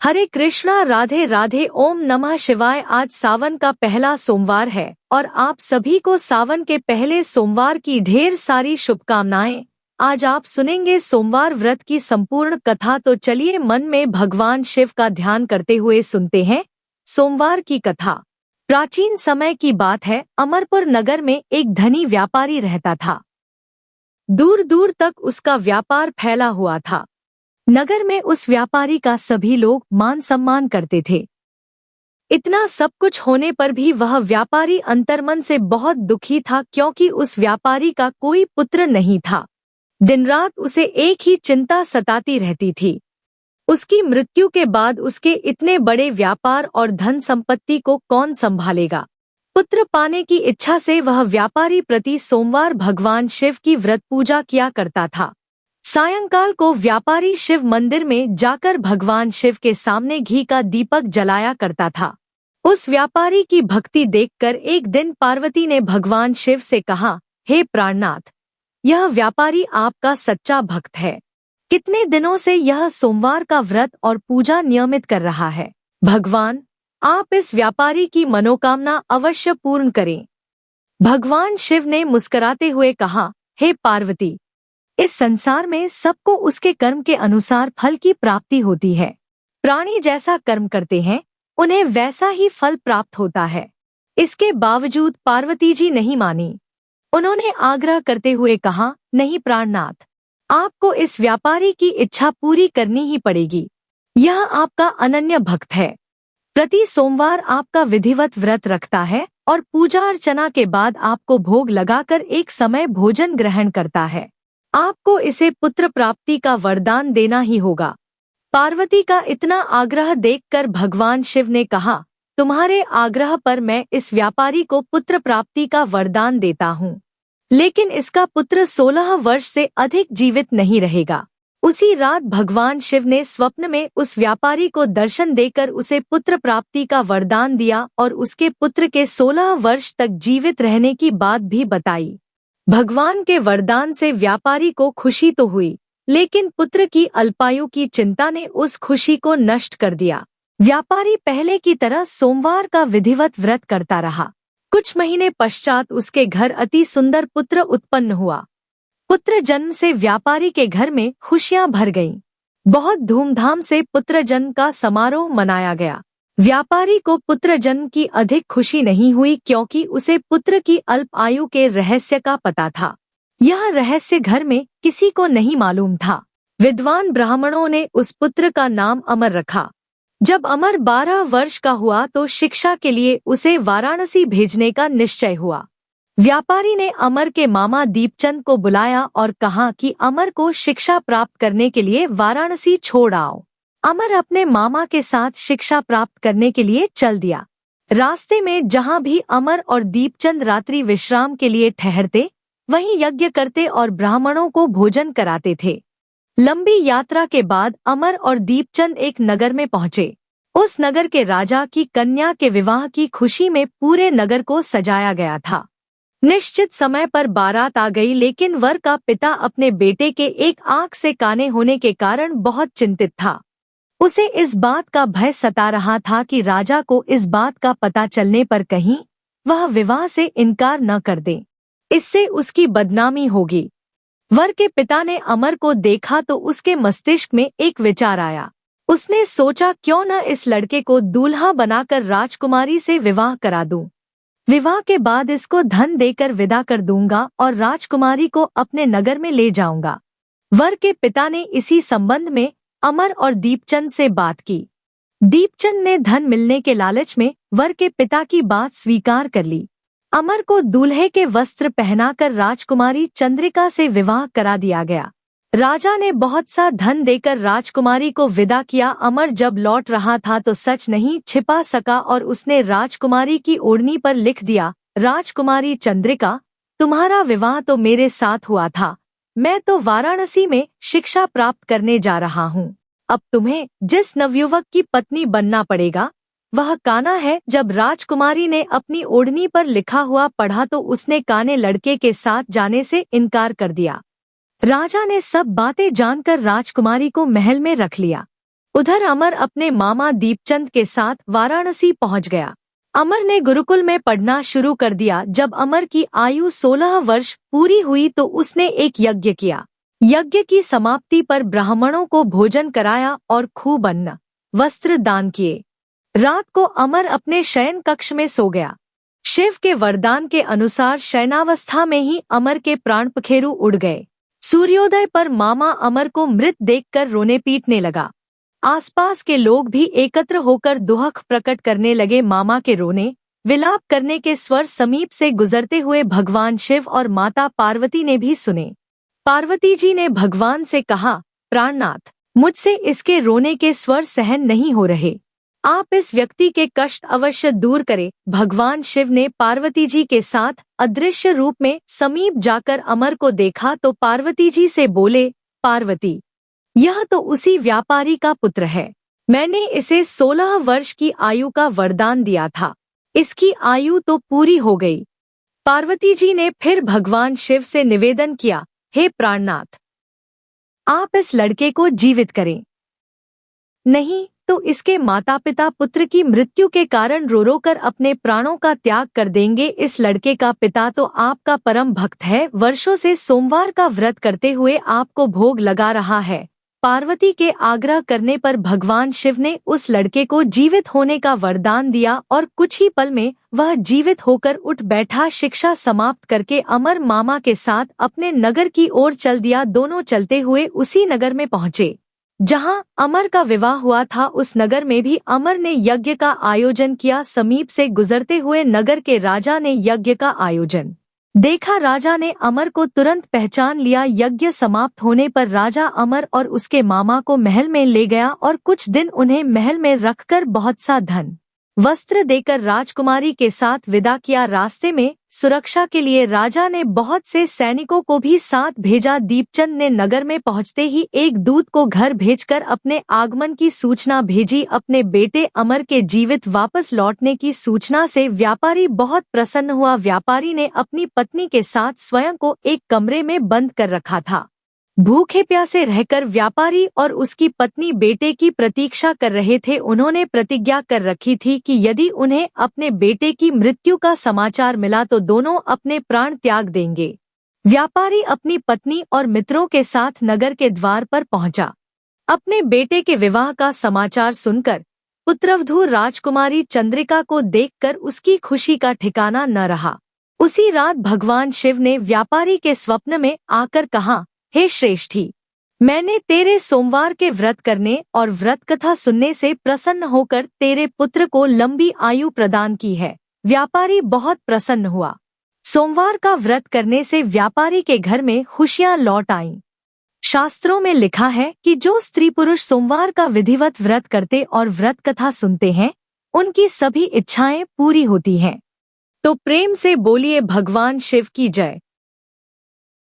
हरे कृष्णा, राधे राधे, ओम नमः शिवाय। आज सावन का पहला सोमवार है और आप सभी को सावन के पहले सोमवार की ढेर सारी शुभकामनाएं। आज आप सुनेंगे सोमवार व्रत की संपूर्ण कथा, तो चलिए मन में भगवान शिव का ध्यान करते हुए सुनते हैं सोमवार की कथा। प्राचीन समय की बात है। अमरपुर नगर में एक धनी व्यापारी रहता था। दूर दूर तक उसका व्यापार फैला हुआ था। नगर में उस व्यापारी का सभी लोग मान सम्मान करते थे। इतना सब कुछ होने पर भी वह व्यापारी अंतर्मन से बहुत दुखी था, क्योंकि उस व्यापारी का कोई पुत्र नहीं था। दिन रात उसे एक ही चिंता सताती रहती थी। उसकी मृत्यु के बाद उसके इतने बड़े व्यापार और धन संपत्ति को कौन संभालेगा। पुत्र पाने की इच्छा से वह व्यापारी प्रति सोमवार भगवान शिव की व्रत पूजा किया करता था। सायंकाल को व्यापारी शिव मंदिर में जाकर भगवान शिव के सामने घी का दीपक जलाया करता था। उस व्यापारी की भक्ति देखकर एक दिन पार्वती ने भगवान शिव से कहा, हे प्राणनाथ, यह व्यापारी आपका सच्चा भक्त है। कितने दिनों से यह सोमवार का व्रत और पूजा नियमित कर रहा है। भगवान, आप इस व्यापारी की मनोकामना अवश्य पूर्ण करें। भगवान शिव ने मुस्कुराते हुए कहा, हे पार्वती, इस संसार में सबको उसके कर्म के अनुसार फल की प्राप्ति होती है। प्राणी जैसा कर्म करते हैं उन्हें वैसा ही फल प्राप्त होता है। इसके बावजूद पार्वती जी नहीं मानी। उन्होंने आग्रह करते हुए कहा, नहीं प्राणनाथ, आपको इस व्यापारी की इच्छा पूरी करनी ही पड़ेगी। यह आपका अनन्य भक्त है। प्रति सोमवार आपका विधिवत व्रत रखता है और पूजा अर्चना के बाद आपको भोग लगाकर एक समय भोजन ग्रहण करता है। आपको इसे पुत्र प्राप्ति का वरदान देना ही होगा। पार्वती का इतना आग्रह देखकर भगवान शिव ने कहा, तुम्हारे आग्रह पर मैं इस व्यापारी को पुत्र प्राप्ति का वरदान देता हूँ, लेकिन इसका पुत्र 16 वर्ष से अधिक जीवित नहीं रहेगा। उसी रात भगवान शिव ने स्वप्न में उस व्यापारी को दर्शन देकर उसे पुत्र प्राप्ति का वरदान दिया और उसके पुत्र के 16 वर्ष तक जीवित रहने की बात भी बताई। भगवान के वरदान से व्यापारी को खुशी तो हुई, लेकिन पुत्र की अल्पायु की चिंता ने उस खुशी को नष्ट कर दिया। व्यापारी पहले की तरह सोमवार का विधिवत व्रत करता रहा। कुछ महीने पश्चात उसके घर अति सुंदर पुत्र उत्पन्न हुआ। पुत्र जन्म से व्यापारी के घर में खुशियां भर गईं। बहुत धूमधाम से पुत्र जन्म का समारोह मनाया गया। व्यापारी को पुत्र जन्म की अधिक खुशी नहीं हुई, क्योंकि उसे पुत्र की अल्प आयु के रहस्य का पता था। यह रहस्य घर में किसी को नहीं मालूम था। विद्वान ब्राह्मणों ने उस पुत्र का नाम अमर रखा। जब अमर 12 वर्ष का हुआ तो शिक्षा के लिए उसे वाराणसी भेजने का निश्चय हुआ। व्यापारी ने अमर के मामा दीपचंद को बुलाया और कहा कि अमर को शिक्षा प्राप्त करने के लिए वाराणसी छोड़ आओ। अमर अपने मामा के साथ शिक्षा प्राप्त करने के लिए चल दिया। रास्ते में जहाँ भी अमर और दीपचंद रात्रि विश्राम के लिए ठहरते, वहीं यज्ञ करते और ब्राह्मणों को भोजन कराते थे। लंबी यात्रा के बाद अमर और दीपचंद एक नगर में पहुँचे। उस नगर के राजा की कन्या के विवाह की खुशी में पूरे नगर को सजाया गया था। निश्चित समय पर बारात आ गई, लेकिन वर का पिता अपने बेटे के एक आंख से काने होने के कारण बहुत चिंतित था। उसे इस बात का भय सता रहा था कि राजा को इस बात का पता चलने पर कहीं वह विवाह से इनकार न कर दे, इससे उसकी बदनामी होगी। वर के पिता ने अमर को देखा तो उसके मस्तिष्क में एक विचार आया। उसने सोचा, क्यों न इस लड़के को दूल्हा बनाकर राजकुमारी से विवाह करा दूं। विवाह के बाद इसको धन देकर विदा कर दूंगा और राजकुमारी को अपने नगर में ले जाऊंगा। वर के पिता ने इसी संबंध में अमर और दीपचंद से बात की। दीपचंद ने धन मिलने के लालच में वर के पिता की बात स्वीकार कर ली। अमर को दूल्हे के वस्त्र पहनाकर राजकुमारी चंद्रिका से विवाह करा दिया गया। राजा ने बहुत सा धन देकर राजकुमारी को विदा किया। अमर जब लौट रहा था तो सच नहीं छिपा सका और उसने राजकुमारी की ओढ़नी पर लिख दिया, राजकुमारी चंद्रिका, तुम्हारा विवाह तो मेरे साथ हुआ था। मैं तो वाराणसी में शिक्षा प्राप्त करने जा रहा हूँ। अब तुम्हें जिस नवयुवक की पत्नी बनना पड़ेगा वह काना है। जब राजकुमारी ने अपनी ओढ़नी पर लिखा हुआ पढ़ा तो उसने काने लड़के के साथ जाने से इनकार कर दिया। राजा ने सब बातें जानकर राजकुमारी को महल में रख लिया। उधर अमर अपने मामा दीपचंद के साथ वाराणसी पहुंच गया। अमर ने गुरुकुल में पढ़ना शुरू कर दिया। जब अमर की आयु 16 वर्ष पूरी हुई तो उसने एक यज्ञ किया। यज्ञ की समाप्ति पर ब्राह्मणों को भोजन कराया और खूब अन्न वस्त्र दान किए। रात को अमर अपने शयन कक्ष में सो गया। शिव के वरदान के अनुसार शयनावस्था में ही अमर के प्राण पखेरु उड़ गए। सूर्योदय पर मामा अमर को मृत देखकर रोने पीटने लगा। आसपास के लोग भी एकत्र होकर दुख प्रकट करने लगे। मामा के रोने विलाप करने के स्वर समीप से गुजरते हुए भगवान शिव और माता पार्वती ने भी सुने। पार्वती जी ने भगवान से कहा, प्राणनाथ, मुझसे इसके रोने के स्वर सहन नहीं हो रहे, आप इस व्यक्ति के कष्ट अवश्य दूर करें। भगवान शिव ने पार्वती जी के साथ अदृश्य रूप में समीप जाकर अमर को देखा तो पार्वती जी से बोले, पार्वती, यह तो उसी व्यापारी का पुत्र है। मैंने इसे 16 वर्ष की आयु का वरदान दिया था, इसकी आयु तो पूरी हो गई। पार्वती जी ने फिर भगवान शिव से निवेदन किया, हे प्राणनाथ, आप इस लड़के को जीवित करें, नहीं तो इसके माता पिता पुत्र की मृत्यु के कारण रो रो कर अपने प्राणों का त्याग कर देंगे। इस लड़के का पिता तो आपका परम भक्त है, वर्षों से सोमवार का व्रत करते हुए आपको भोग लगा रहा है। पार्वती के आग्रह करने पर भगवान शिव ने उस लड़के को जीवित होने का वरदान दिया और कुछ ही पल में वह जीवित होकर उठ बैठा। शिक्षा समाप्त करके अमर मामा के साथ अपने नगर की ओर चल दिया। दोनों चलते हुए उसी नगर में पहुँचे जहां अमर का विवाह हुआ था। उस नगर में भी अमर ने यज्ञ का आयोजन किया। समीप से गुजरते हुए नगर के राजा ने यज्ञ का आयोजन देखा। राजा ने अमर को तुरंत पहचान लिया। यज्ञ समाप्त होने पर राजा अमर और उसके मामा को महल में ले गया और कुछ दिन उन्हें महल में रखकर बहुत सा धन वस्त्र देकर राजकुमारी के साथ विदा किया। रास्ते में सुरक्षा के लिए राजा ने बहुत से सैनिकों को भी साथ भेजा। दीपचंद ने नगर में पहुंचते ही एक दूत को घर भेजकर अपने आगमन की सूचना भेजी। अपने बेटे अमर के जीवित वापस लौटने की सूचना से व्यापारी बहुत प्रसन्न हुआ। व्यापारी ने अपनी पत्नी के साथ स्वयं को एक कमरे में बंद कर रखा था। भूखे प्यासे रहकर व्यापारी और उसकी पत्नी बेटे की प्रतीक्षा कर रहे थे। उन्होंने प्रतिज्ञा कर रखी थी कि यदि उन्हें अपने बेटे की मृत्यु का समाचार मिला तो दोनों अपने प्राण त्याग देंगे। व्यापारी अपनी पत्नी और मित्रों के साथ नगर के द्वार पर पहुंचा। अपने बेटे के विवाह का समाचार सुनकर पुत्रवधू राजकुमारी चंद्रिका को देखकर उसकी खुशी का ठिकाना न रहा। उसी रात भगवान शिव ने व्यापारी के स्वप्न में आकर कहा, हे श्रेष्ठी, मैंने तेरे सोमवार के व्रत करने और व्रत कथा सुनने से प्रसन्न होकर तेरे पुत्र को लंबी आयु प्रदान की है। व्यापारी बहुत प्रसन्न हुआ। सोमवार का व्रत करने से व्यापारी के घर में खुशियां लौट आईं। शास्त्रों में लिखा है कि जो स्त्री पुरुष सोमवार का विधिवत व्रत करते और व्रत कथा सुनते हैं, उनकी सभी इच्छाएं पूरी होती हैं। तो प्रेम से बोलिए भगवान शिव की जय।